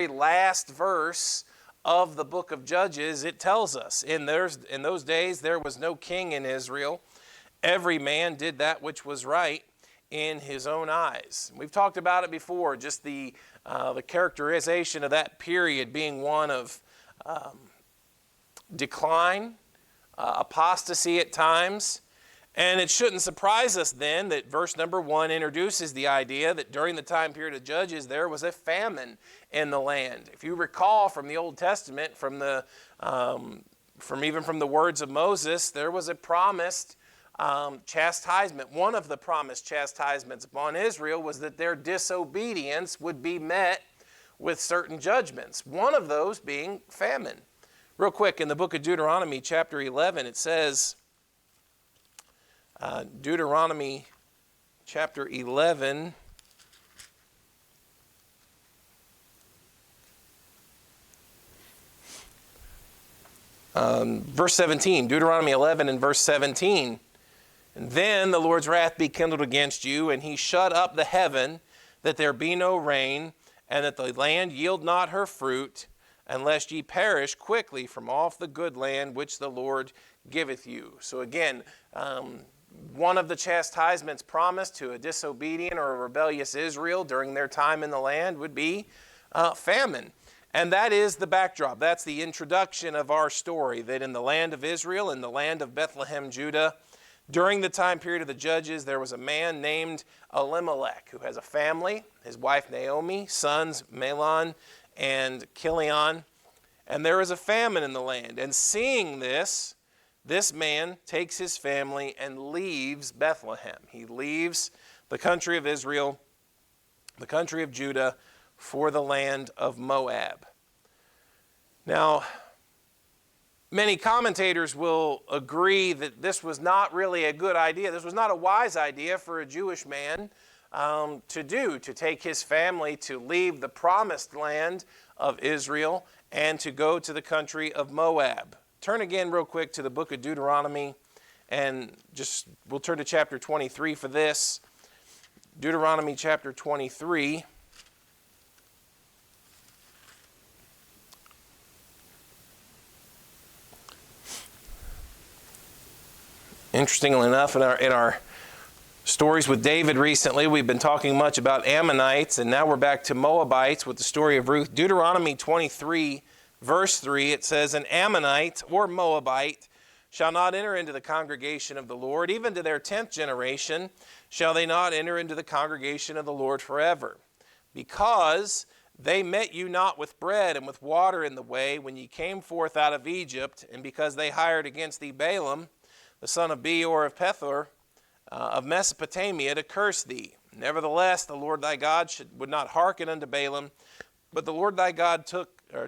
last verse of the book of Judges, it tells us, in those days there was no king in Israel. Every man did that which was right in his own eyes. We've talked about it before, just the characterization of that period being one of decline, apostasy at times. And it shouldn't surprise us then that verse number 1 introduces the idea that during the time period of Judges there was a famine in the land. If you recall from the Old Testament, from even from the words of Moses, there was a promised chastisement. One of the promised chastisements upon Israel was that their disobedience would be met with certain judgments. One of those being famine. Real quick, in the book of Deuteronomy chapter 11, it says, Deuteronomy chapter 11, verse 17, Deuteronomy 11 and verse 17. And then the Lord's wrath be kindled against you, and he shut up the heaven, that there be no rain, and that the land yield not her fruit, unless ye perish quickly from off the good land which the Lord giveth you. So again, one of the chastisements promised to a disobedient or a rebellious Israel during their time in the land would be famine. And that is the backdrop. That's the introduction of our story, that in the land of Israel, in the land of Bethlehem, Judah, during the time period of the Judges, there was a man named Elimelech who has a family, his wife Naomi, sons Mahlon and Chilion, and there is a famine in the land. And seeing this man takes his family and leaves Bethlehem. He leaves the country of Israel, the country of Judah, for the land of Moab. Now, many commentators will agree that this was not really a good idea. This was not a wise idea for a Jewish man to take his family to leave the promised land of Israel and to go to the country of Moab. Turn again real quick to the book of Deuteronomy, and we'll turn to chapter 23 for this. Deuteronomy chapter 23. Interestingly enough, in our stories with David recently, we've been talking much about Ammonites, and now we're back to Moabites with the story of Ruth. Deuteronomy 23, verse 3, it says, "An Ammonite or Moabite shall not enter into the congregation of the Lord, even to their 10th generation shall they not enter into the congregation of the Lord forever, because they met you not with bread and with water in the way when ye came forth out of Egypt, and because they hired against thee Balaam, the son of Beor of Pethor, of Mesopotamia, to curse thee. Nevertheless, the Lord thy God would not hearken unto Balaam, but the Lord thy God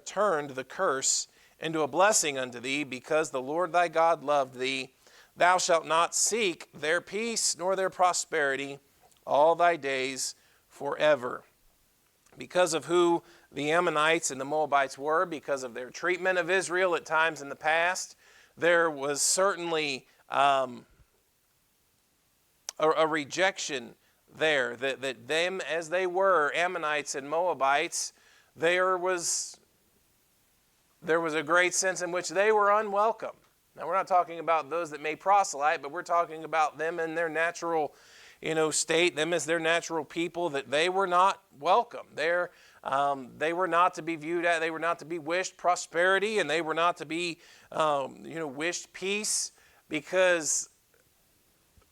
turned the curse into a blessing unto thee, because the Lord thy God loved thee. Thou shalt not seek their peace nor their prosperity all thy days forever." Because of who the Ammonites and the Moabites were, because of their treatment of Israel at times in the past, there was certainly a rejection there, that them as they were, Ammonites and Moabites, there was a great sense in which they were unwelcome. Now, we're not talking about those that may proselyte, but we're talking about them in their natural state, them as their natural people, that they were not welcome. They were not to be viewed as, they were not to be wished prosperity, and they were not to be wished peace because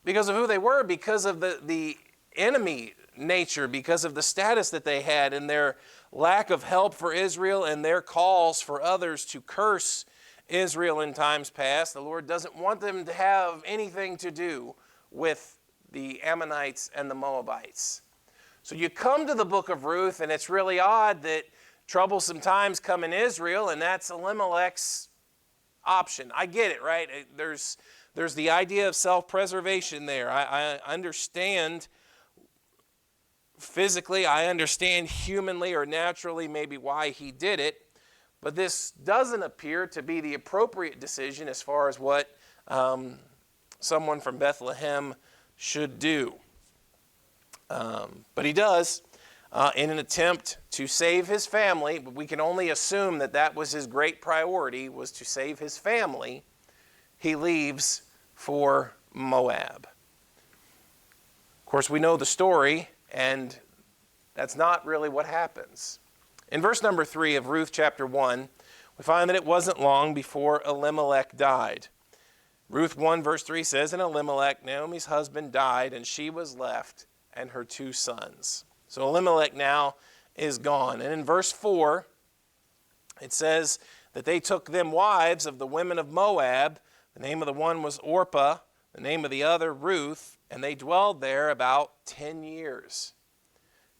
of who they were, because of the enemy nature, because of the status that they had and their lack of help for Israel and their calls for others to curse Israel in times past. The Lord doesn't want them to have anything to do with the Ammonites and the Moabites. So you come to the book of Ruth, and it's really odd that troublesome times come in Israel, and that's Elimelech's option. I get it, right? There's the idea of self-preservation there. I understand physically, I understand humanly or naturally maybe why he did it, but this doesn't appear to be the appropriate decision as far as what someone from Bethlehem should do. But he does. in an attempt to save his family, but we can only assume that that was his great priority, was to save his family, he leaves for Moab. Of course, we know the story, and that's not really what happens. In verse number 3 of Ruth chapter 1, we find that it wasn't long before Elimelech died. Ruth 1 verse 3 says, "And Elimelech, Naomi's husband, died, and she was left, and her 2 sons." So Elimelech now is gone. And in verse 4, it says that they took them wives of the women of Moab. The name of the one was Orpah, the name of the other Ruth, and they dwelled there about 10 years.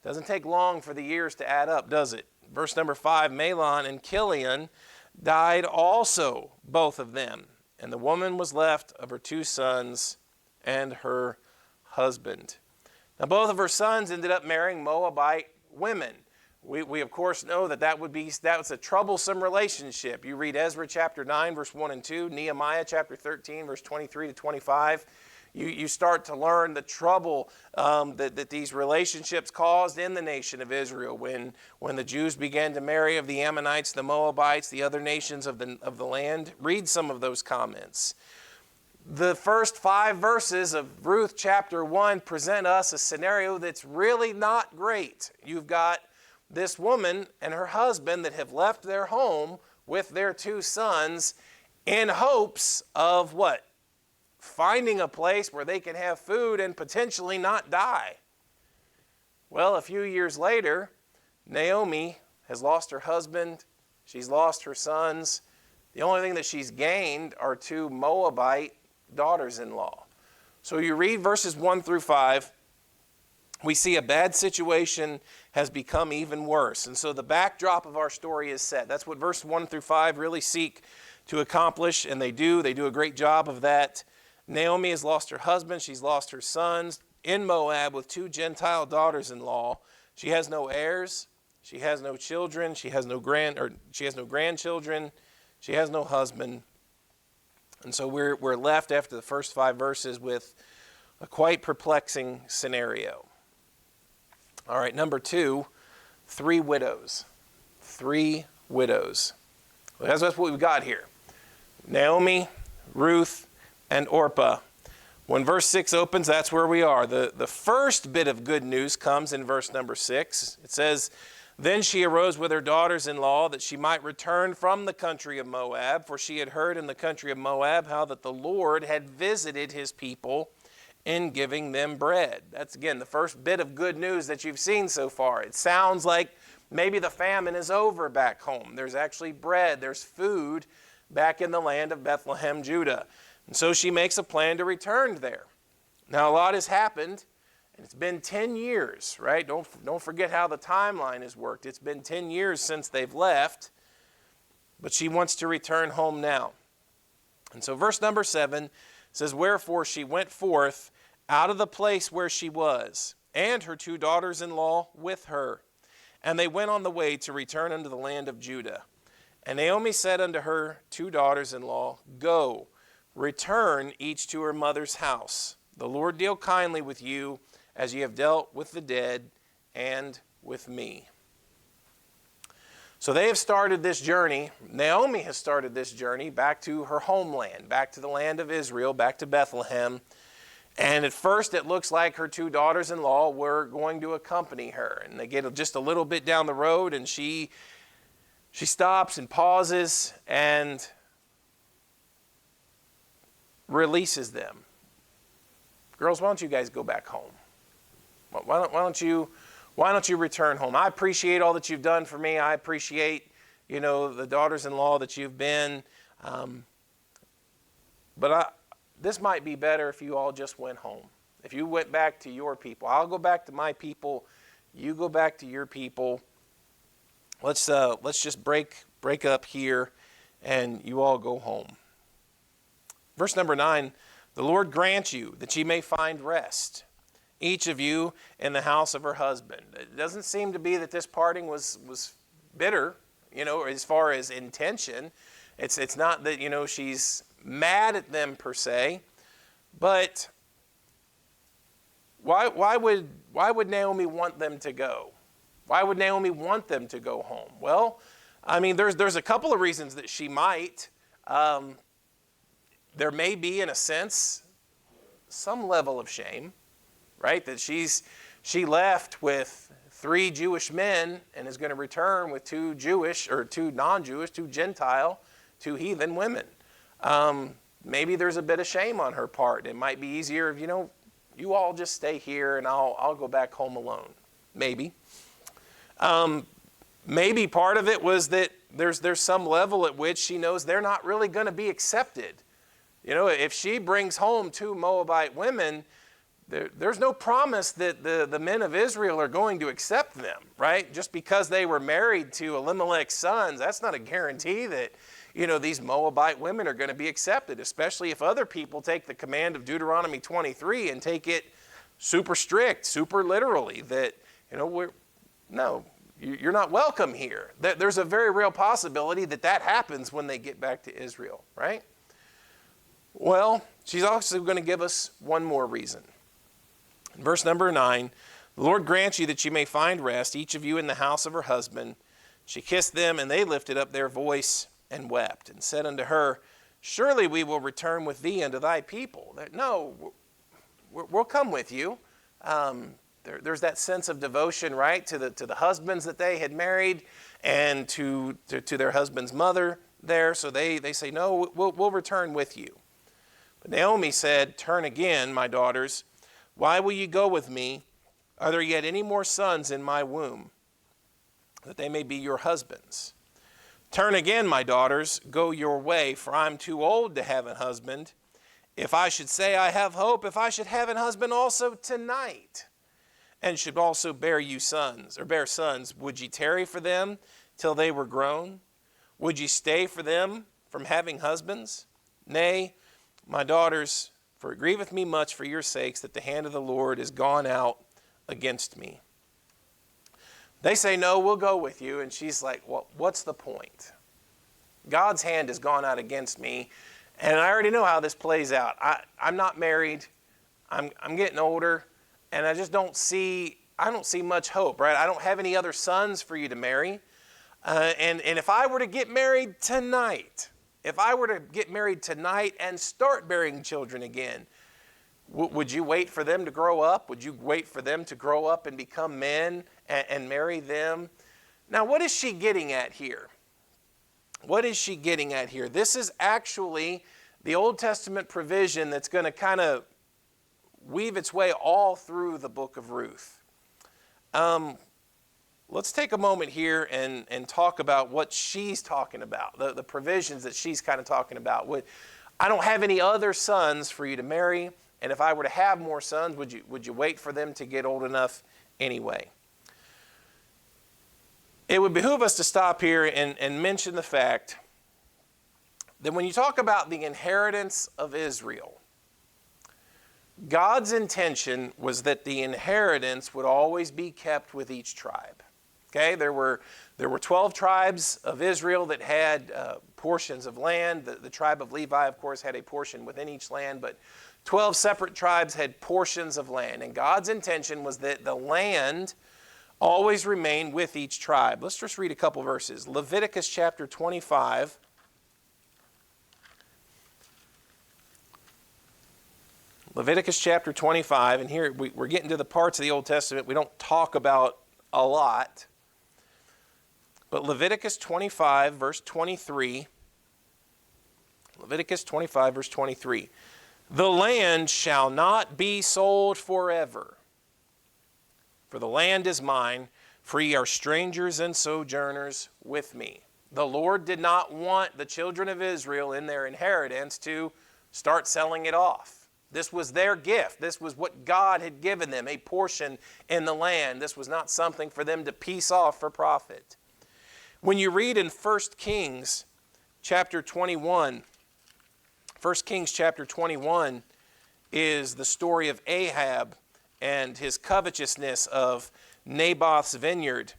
Doesn't take long for the years to add up, does it? Verse number 5, Mahlon and Chilion died also, both of them. And the woman was left of her 2 sons and her husband. Now, both of her sons ended up marrying Moabite women. We of course know that was a troublesome relationship. You read Ezra chapter 9, verse 1 and 2, Nehemiah chapter 13, verse 23 to 25. You start to learn the trouble that these relationships caused in the nation of Israel when the Jews began to marry of the Ammonites, the Moabites, the other nations of the land. Read some of those comments. The first 5 verses of Ruth chapter 1 present us a scenario that's really not great. You've got this woman and her husband that have left their home with their 2 sons in hopes of what? Finding a place where they can have food and potentially not die. Well, a few years later, Naomi has lost her husband. She's lost her sons. The only thing that she's gained are 2 Moabite daughters-in-law. So you read verses 1 through 5, we see a bad situation has become even worse. And so the backdrop of our story is set. That's what verse 1 through 5 really seek to accomplish, and they do. They do a great job of that. Naomi has lost her husband. She's lost her sons in Moab with 2 Gentile daughters-in-law. She has no heirs. She has no children. She has no grandchildren. She has no husband. And so we're left after the first 5 verses with a quite perplexing scenario. All right, number 2, 3 widows. 3 widows. Well, that's what we've got here. Naomi, Ruth, and Orpah. When verse 6 opens, that's where we are. The first bit of good news comes in verse number 6. It says, "Then she arose with her daughters-in-law that she might return from the country of Moab, for she had heard in the country of Moab how that the Lord had visited his people in giving them bread." That's, again, the first bit of good news that you've seen so far. It sounds like maybe the famine is over back home. There's actually bread. There's food back in the land of Bethlehem, Judah. And so she makes a plan to return there. Now, a lot has happened. It's been 10 years, right? Don't forget how the timeline has worked. It's been 10 years since they've left, but she wants to return home now. And so verse number 7 says, "Wherefore she went forth out of the place where she was, and her 2 daughters-in-law with her. And they went on the way to return unto the land of Judah. And Naomi said unto her 2 daughters-in-law, Go, return each to her mother's house. The Lord deal kindly with you, as ye have dealt with the dead and with me." So they have started this journey. Naomi has started this journey back to her homeland, back to the land of Israel, back to Bethlehem. And at first it looks like her 2 daughters-in-law were going to accompany her. And they get just a little bit down the road, and she stops and pauses and releases them. "Girls, why don't you guys go back home? Why don't you return home? I appreciate all that you've done for me. I appreciate, the daughters-in-law that you've been. But this might be better if you all just went home. If you went back to your people. I'll go back to my people. You go back to your people. Let's just break up here, and you all go home." Verse number 9, "The Lord grant you that ye may find rest, each of you in the house of her husband." It doesn't seem to be that this parting was bitter, as far as intention. It's not that, she's mad at them per se, but why would Naomi want them to go? Why would Naomi want them to go home? Well, I mean, there's a couple of reasons that she might. There may be, in a sense, some level of shame, right? That she left with 3 Jewish men and is going to return with 2 Jewish, or 2 non-Jewish, 2 Gentile, 2 heathen women. Maybe there's a bit of shame on her part. It might be easier if, you all just stay here and I'll go back home alone. Maybe. Maybe part of it was that there's some level at which she knows they're not really going to be accepted. If she brings home 2 Moabite women, there's no promise that the men of Israel are going to accept them, right? Just because they were married to Elimelech's sons, that's not a guarantee that, these Moabite women are going to be accepted, especially if other people take the command of Deuteronomy 23 and take it super strict, super literally, that, you're not welcome here. There's a very real possibility that happens when they get back to Israel, right? Well, she's also going to give us one more reason. In verse number 9, the Lord grant you that you may find rest, each of you in the house of her husband. She kissed them, and they lifted up their voice and wept, and said unto her, surely we will return with thee unto thy people. No, we'll come with you. There's that sense of devotion, right, to the husbands that they had married and to their husband's mother there. So they say, no, we'll return with you. But Naomi said, turn again, my daughters. Why will you go with me? Are there yet any more sons in my womb, that they may be your husbands? Turn again, my daughters, go your way, for I'm too old to have a husband. If I should say I have hope, if I should have an husband also tonight, and should also bear sons, would ye tarry for them till they were grown? Would ye stay for them from having husbands? Nay, my daughters, for it grieveth me much for your sakes that the hand of the Lord is gone out against me. They say, no, we'll go with you. And she's like, well, what's the point? God's hand has gone out against me, and I already know how this plays out. I'm not married. I'm getting older, and I just don't see much hope, right? I don't have any other sons for you to marry. And if I were to get married tonight, and start bearing children again, would you wait for them to grow up? Would you wait for them to grow up and become men and marry them? Now, what is she getting at here? What is she getting at here? This is actually the Old Testament provision that's going to kind of weave its way all through the book of Ruth. Let's take a moment here and talk about what she's talking about, the provisions that she's kind of talking about. I don't have any other sons for you to marry, and if I were to have more sons, would you wait for them to get old enough anyway? It would behoove us to stop here and mention the fact that when you talk about the inheritance of Israel, God's intention was that the inheritance would always be kept with each tribe. Okay, there were 12 tribes of Israel that had portions of land. The tribe of Levi, of course, had a portion within each land, but 12 separate tribes had portions of land. And God's intention was that the land always remain with each tribe. Let's just read a couple verses. Leviticus chapter 25. Leviticus chapter 25, and here we're getting to the parts of the Old Testament we don't talk about a lot. But Leviticus 25, verse 23. Leviticus 25, verse 23. The land shall not be sold forever. For the land is mine, for ye are strangers and sojourners with me. The Lord did not want the children of Israel in their inheritance to start selling it off. This was their gift. This was what God had given them, a portion in the land. This was not something for them to piece off for profit. When you read in 1 Kings chapter 21, 1 Kings chapter 21 is the story of Ahab and his covetousness of Naboth's vineyard.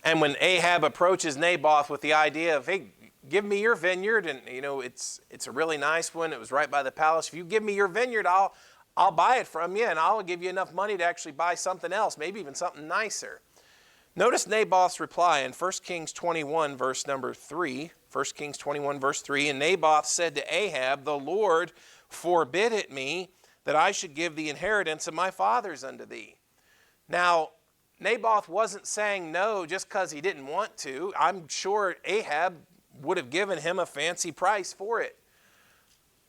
And when Ahab approaches Naboth with the idea of, hey, give me your vineyard, and it's a really nice one. It was right by the palace. If you give me your vineyard, I'll buy it from you and I'll give you enough money to actually buy something else, maybe even something nicer. Notice Naboth's reply in 1 Kings 21, verse number 3. 1 Kings 21, verse 3. And Naboth said to Ahab, the Lord forbid it me that I should give the inheritance of my fathers unto thee. Now, Naboth wasn't saying no just because he didn't want to. I'm sure Ahab would have given him a fancy price for it.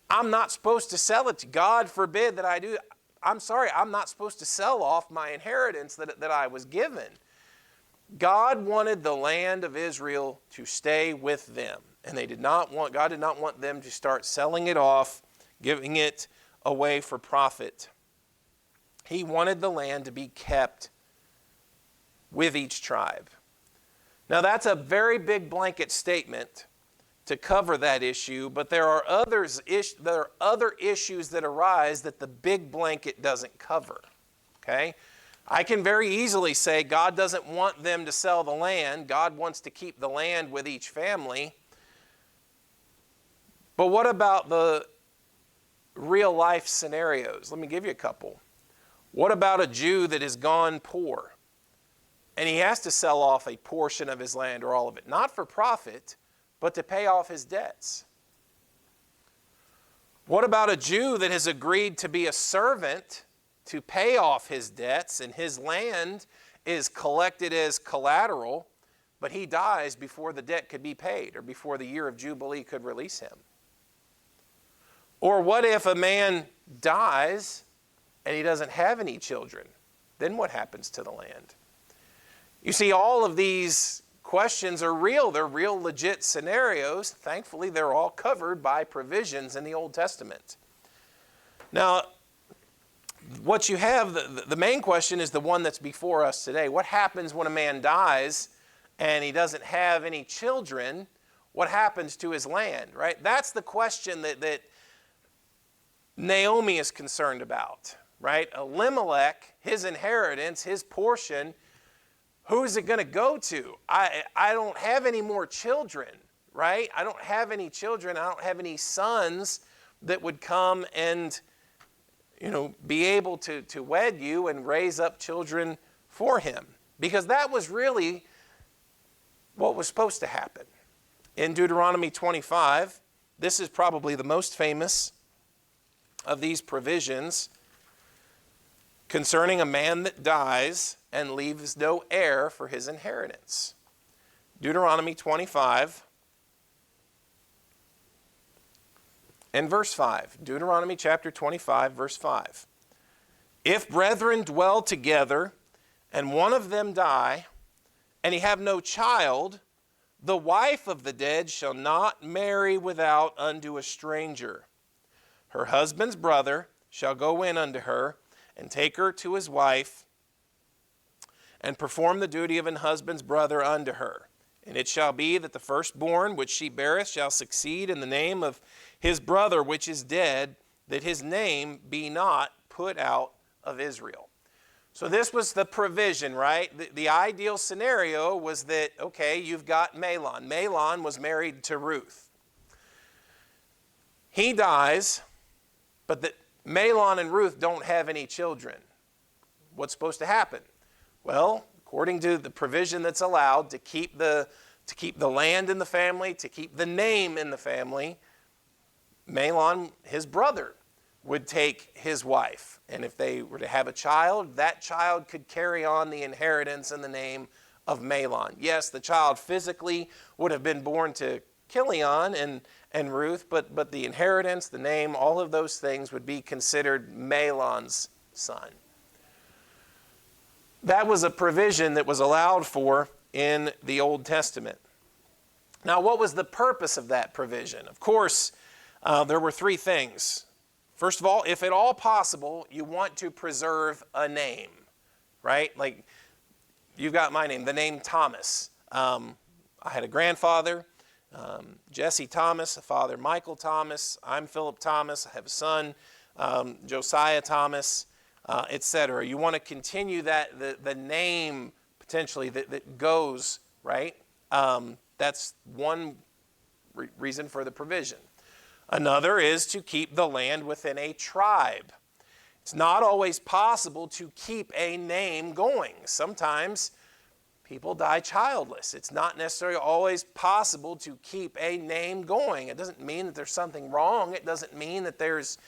I'm not supposed to sell it to God forbid that I do. I'm sorry, I'm not supposed to sell off my inheritance that I was given. God wanted the land of Israel to stay with them. And God did not want them to start selling it off, giving it away for profit. He wanted the land to be kept with each tribe. Now that's a very big blanket statement to cover that issue, but there are other issues that arise that the big blanket doesn't cover. Okay? I can very easily say God doesn't want them to sell the land. God wants to keep the land with each family. But what about the real life scenarios? Let me give you a couple. What about a Jew that has gone poor and he has to sell off a portion of his land or all of it, not for profit, but to pay off his debts? What about a Jew that has agreed to be a servant to pay off his debts and his land is collected as collateral, but he dies before the debt could be paid or before the year of Jubilee could release him? Or what if a man dies and he doesn't have any children? Then what happens to the land? You see, all of these questions are real. They're real legit scenarios. Thankfully, they're all covered by provisions in the Old Testament. Now, what you have, the main question is the one that's before us today. What happens when a man dies and he doesn't have any children? What happens to his land, right? That's the question that Naomi is concerned about, right? Elimelech, his inheritance, his portion, who is it going to go to? I don't have any more children, right? I don't have any children. I don't have any sons that would come and, be able to wed you and raise up children for him. Because that was really what was supposed to happen. In Deuteronomy 25, this is probably the most famous of these provisions concerning a man that dies and leaves no heir for his inheritance. Deuteronomy 25 and verse 5. Deuteronomy chapter 25, verse 5. If brethren dwell together, and one of them die, and he have no child, the wife of the dead shall not marry without unto a stranger. Her husband's brother shall go in unto her, and take her to his wife, and perform the duty of an husband's brother unto her. And it shall be that the firstborn which she beareth shall succeed in the name of his brother which is dead, that his name be not put out of Israel. So this was the provision, right? The ideal scenario was that, okay, you've got Mahlon. Mahlon was married to Ruth. He dies, but that Mahlon and Ruth don't have any children. What's supposed to happen? Well, according to the provision that's allowed to keep the land in the family, to keep the name in the family, Mahlon, his brother, would take his wife. And if they were to have a child, that child could carry on the inheritance in the name of Mahlon. Yes, the child physically would have been born to Chilion and Ruth, but the inheritance, the name, all of those things would be considered Mahlon's son. That was a provision that was allowed for in the Old Testament. Now, what was the purpose of that provision? Of course, there were three things. First of all, if at all possible, you want to preserve a name, right? Like, you've got my name, the name Thomas. I had a grandfather, Jesse Thomas, a father, Michael Thomas. I'm Philip Thomas. I have a son, Josiah Thomas, etc. You want to continue that the name potentially that goes, right? That's one reason for the provision. Another is to keep the land within a tribe. It's not always possible to keep a name going. Sometimes people die childless. It's not necessarily always possible to keep a name going. It doesn't mean that there's something wrong. It doesn't mean that there's,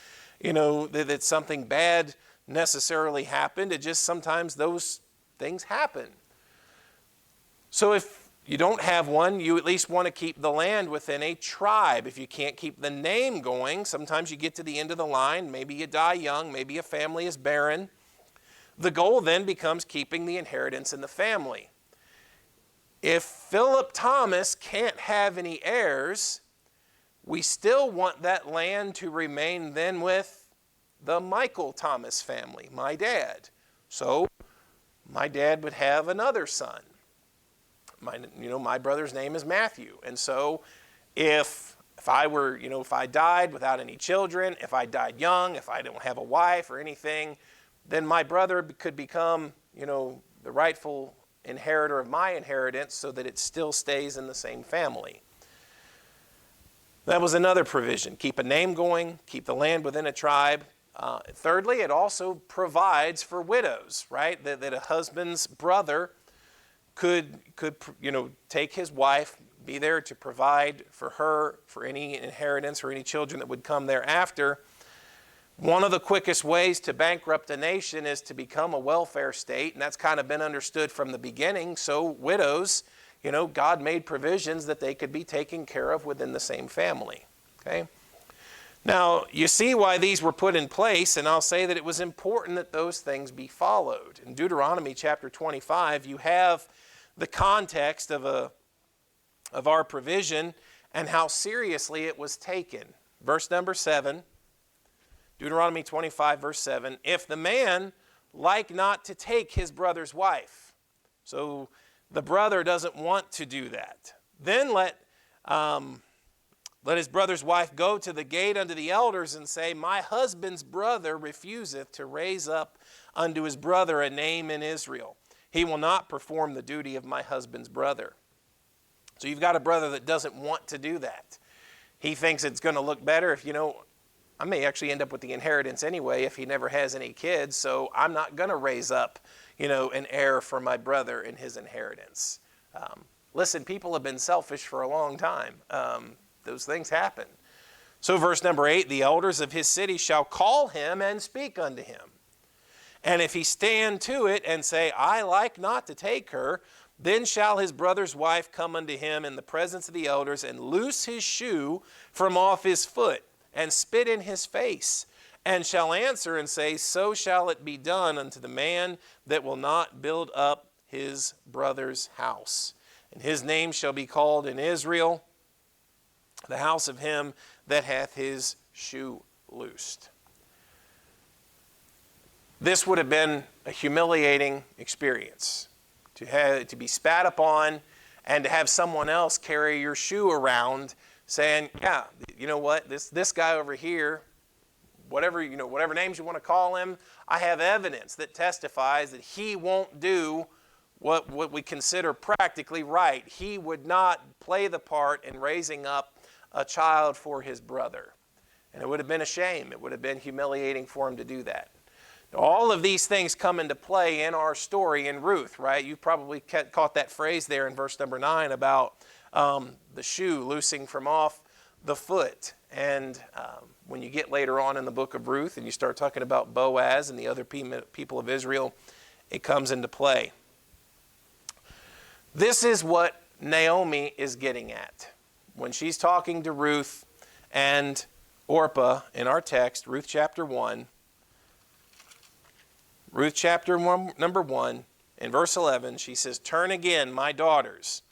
that something bad necessarily happened. It just sometimes those things happen. So if you don't have one, you at least want to keep the land within a tribe. If you can't keep the name going, sometimes you get to the end of the line. Maybe you die young. Maybe a family is barren. The goal then becomes keeping the inheritance in the family. If Philip Thomas can't have any heirs, we still want that land to remain then with the Michael Thomas family, my dad. So my dad would have another son. My brother's name is Matthew. And so if I died without any children, if I died young, if I don't have a wife or anything, then my brother could become, the rightful inheritor of my inheritance so that it still stays in the same family. That was another provision. Keep a name going, keep the land within a tribe. Thirdly, it also provides for widows, right? That a husband's brother could take his wife, be there to provide for her, for any inheritance or any children that would come thereafter. One of the quickest ways to bankrupt a nation is to become a welfare state, and that's kind of been understood from the beginning. So widows, God made provisions that they could be taken care of within the same family. Okay? Now, you see why these were put in place, and I'll say that it was important that those things be followed. In Deuteronomy chapter 25, you have the context of our provision and how seriously it was taken. Verse number 7, Deuteronomy 25, verse 7, if the man like not to take his brother's wife, so the brother doesn't want to do that, then let his brother's wife go to the gate unto the elders and say, my husband's brother refuseth to raise up unto his brother a name in Israel. He will not perform the duty of my husband's brother. So you've got a brother that doesn't want to do that. He thinks it's going to look better if, I may actually end up with the inheritance anyway if he never has any kids, so I'm not going to raise up, an heir for my brother in his inheritance. Listen, people have been selfish for a long time. Those things happen. So verse number 8, the elders of his city shall call him and speak unto him. And if he stand to it and say, I like not to take her, then shall his brother's wife come unto him in the presence of the elders and loose his shoe from off his foot and spit in his face, and shall answer and say, so shall it be done unto the man that will not build up his brother's house. And his name shall be called in Israel, the house of him that hath his shoe loosed. This would have been a humiliating experience, to be spat upon and to have someone else carry your shoe around saying, yeah, you know what, this guy over here, whatever names you want to call him, I have evidence that testifies that he won't do what we consider practically right. He would not play the part in raising up a child for his brother. And it would have been a shame. It would have been humiliating for him to do that. All of these things come into play in our story in Ruth, right? You probably caught that phrase there in verse number 9 about the shoe loosing from off the foot. And when you get later on in the book of Ruth and you start talking about Boaz and the other people of Israel, it comes into play. This is what Naomi is getting at. When she's talking to Ruth and Orpah in our text, Ruth chapter 1, Ruth chapter 1, number 1, in verse 11, she says, turn again, my daughters.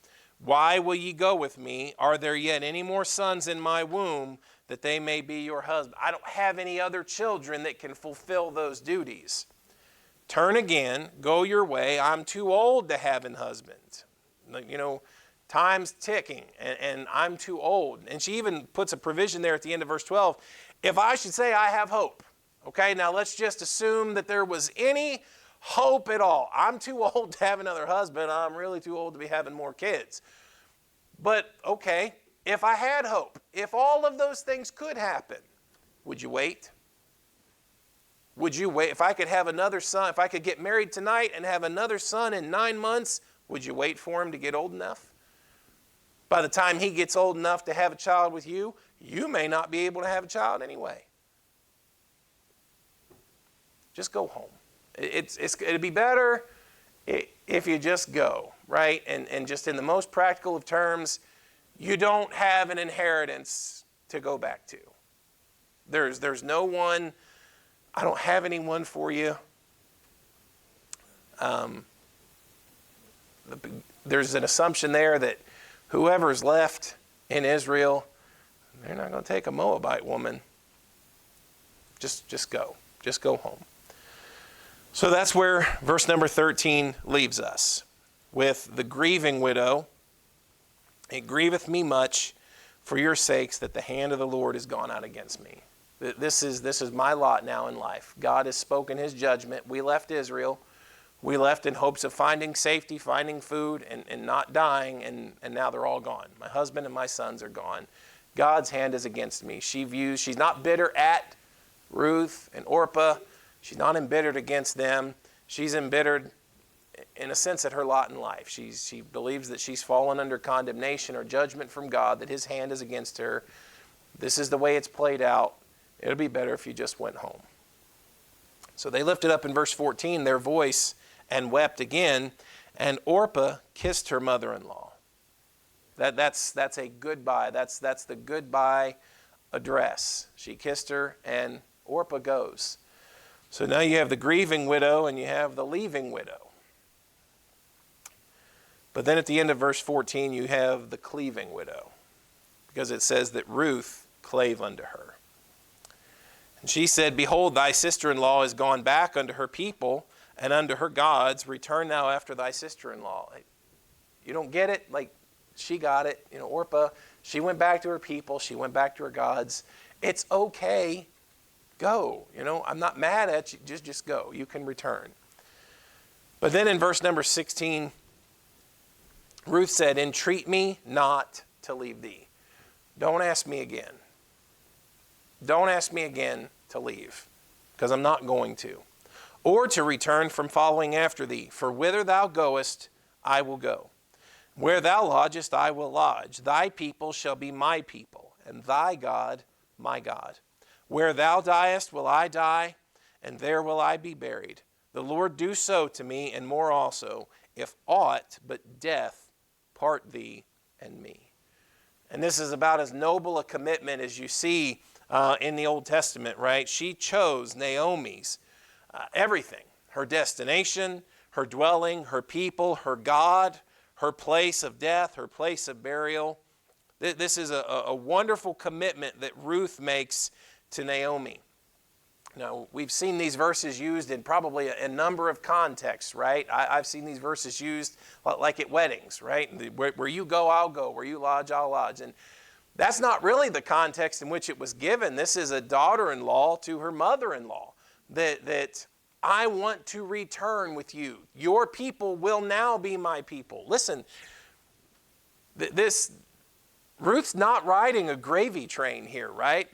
Why will ye go with me? Are there yet any more sons in my womb that they may be your husband? I don't have any other children that can fulfill those duties. Turn again, go your way. I'm too old to have an husband. Time's ticking, and I'm too old. And she even puts a provision there at the end of verse 12. If I should say I have hope. Okay, now let's just assume that there was any hope at all. I'm too old to have another husband. I'm really too old to be having more kids. But, okay, if I had hope, if all of those things could happen, would you wait? Would you wait? If I could have another son, if I could get married tonight and have another son in 9 months, would you wait for him to get old enough? By the time he gets old enough to have a child with you, you may not be able to have a child anyway. Just go home. It'd be better if you just go, right? And just in the most practical of terms, you don't have an inheritance to go back to. There's no one. I don't have anyone for you. There's an assumption there that whoever's left in Israel, they're not going to take a Moabite woman. Just go. Just go home. So that's where verse number 13 leaves us, with the grieving widow. It grieveth me much for your sakes that the hand of the Lord is gone out against me. This is my lot now in life. God has spoken his judgment. We left Israel. We left in hopes of finding safety, finding food, and not dying, and now they're all gone. My husband and my sons are gone. God's hand is against me. She's not bitter at Ruth and Orpah. She's not embittered against them. She's embittered, in a sense, at her lot in life. She believes that she's fallen under condemnation or judgment from God, that his hand is against her. This is the way it's played out. It would be better if you just went home. So they lifted up in verse 14 their voice and wept again, and Orpah kissed her mother-in-law. That's a goodbye. That's the goodbye address. She kissed her, and Orpah goes. So now you have the grieving widow and you have the leaving widow. But then at the end of verse 14 you have the cleaving widow, because it says that Ruth clave unto her. And she said, Behold, thy sister-in-law is gone back unto her people and unto her gods. Return thou after thy sister-in-law. You don't get it? Like, she got it. Orpah, she went back to her people. She went back to her gods. It's okay. Go. I'm not mad at you. Just go. You can return. But then in verse number 16, Ruth said, Entreat me not to leave thee. Don't ask me again. Don't ask me again to leave, because I'm not going to. Or to return from following after thee. For whither thou goest, I will go. Where thou lodgest, I will lodge. Thy people shall be my people, and thy God my God. Where thou diest will I die, and there will I be buried. The Lord do so to me, and more also, if aught but death part thee and me. And this is about as noble a commitment as you see in the Old Testament, right? She chose Naomi's everything. Her destination, her dwelling, her people, her God, her place of death, her place of burial. This is a wonderful commitment that Ruth makes to Naomi. Now, we've seen these verses used in probably a number of contexts, right? I've seen these verses used like at weddings, right? Where you go, I'll go. Where you lodge, I'll lodge. And that's not really the context in which it was given. This is a daughter-in-law to her mother-in-law. That I want to return with you. Your people will now be my people. Listen, Ruth's not riding a gravy train here, right?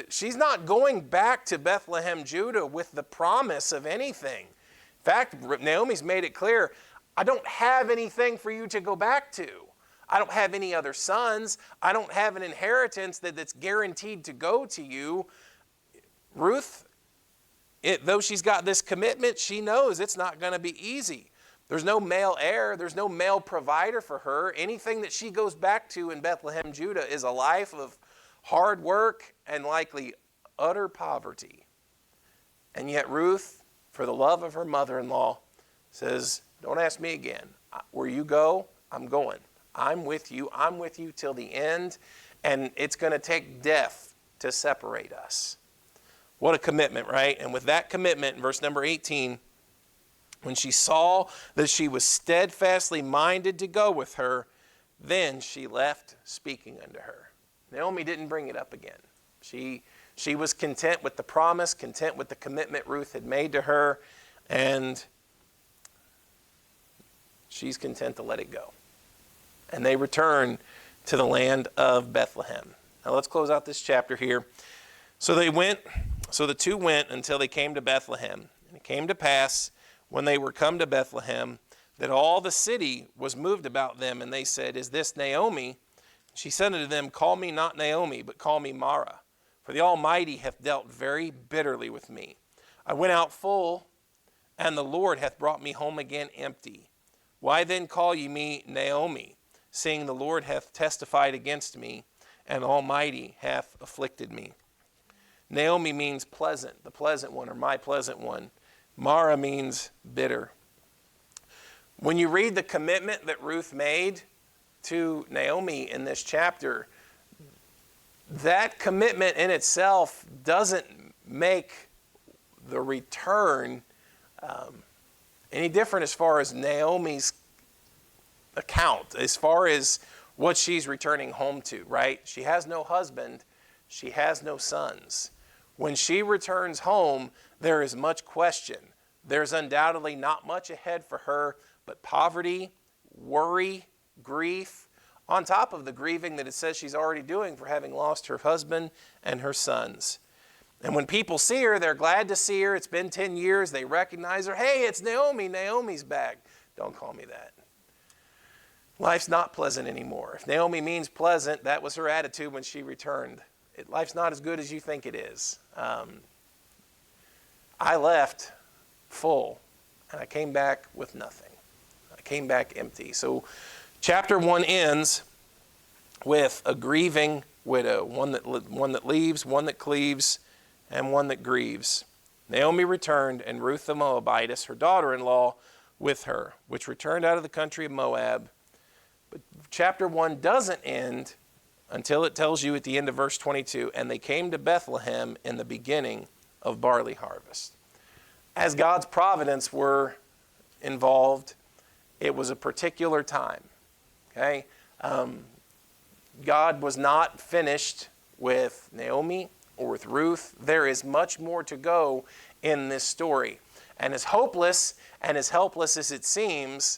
She's not going back to Bethlehem, Judah with the promise of anything. In fact, Naomi's made it clear, I don't have anything for you to go back to. I don't have any other sons. I don't have an inheritance that's guaranteed to go to you. Ruth, though she's got this commitment, she knows it's not going to be easy. There's no male heir. There's no male provider for her. Anything that she goes back to in Bethlehem, Judah, is a life of hard work and likely utter poverty. And yet Ruth, for the love of her mother-in-law, says, don't ask me again. Where you go, I'm going. I'm with you. I'm with you till the end. And it's going to take death to separate us. What a commitment, right? And with that commitment, in verse number 18, when she saw that she was steadfastly minded to go with her, then she left speaking unto her. Naomi didn't bring it up again. She was content with the promise, content with the commitment Ruth had made to her, and she's content to let it go. And they return to the land of Bethlehem. Now let's close out this chapter here. So they went So the two went until they came to Bethlehem. And it came to pass, when they were come to Bethlehem, that all the city was moved about them, and they said, Is this Naomi? She said unto them, Call me not Naomi, but call me Mara, for the Almighty hath dealt very bitterly with me. I went out full, and the Lord hath brought me home again empty. Why then call ye me Naomi, seeing the Lord hath testified against me, and the Almighty hath afflicted me? Naomi means pleasant, the pleasant one, or my pleasant one. Mara means bitter. When you read the commitment that Ruth made to Naomi in this chapter, that commitment in itself doesn't make the return any different as far as Naomi's account, as far as what she's returning home to, right? She has no husband. She has no sons. When she returns home, there is much question. There's undoubtedly not much ahead for her, but poverty, worry, grief, on top of the grieving that it says she's already doing for having lost her husband and her sons. And when people see her, they're glad to see her. It's been 10 years. They recognize her. Hey, it's Naomi. Naomi's back. Don't call me that. Life's not pleasant anymore. If Naomi means pleasant, that was her attitude when she returned. Life's not as good as you think it is. I left full, and I came back with nothing. I came back empty. So chapter 1 ends with a grieving widow, one that leaves, one that cleaves, and one that grieves. Naomi returned, and Ruth the Moabitess, her daughter-in-law, with her, which returned out of the country of Moab. But chapter 1 doesn't end until it tells you at the end of verse 22, and they came to Bethlehem in the beginning of barley harvest. As God's providence were involved, it was a particular time. Okay? God was not finished with Naomi or with Ruth. There is much more to go in this story. And as hopeless and as helpless as it seems,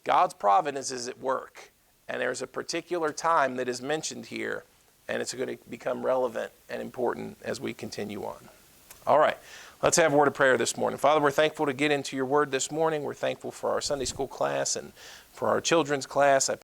God's providence is at work. And there's a particular time that is mentioned here, and it's going to become relevant and important as we continue on. All right, let's have a word of prayer this morning. Father, we're thankful to get into your word this morning. We're thankful for our Sunday school class and for our children's class. I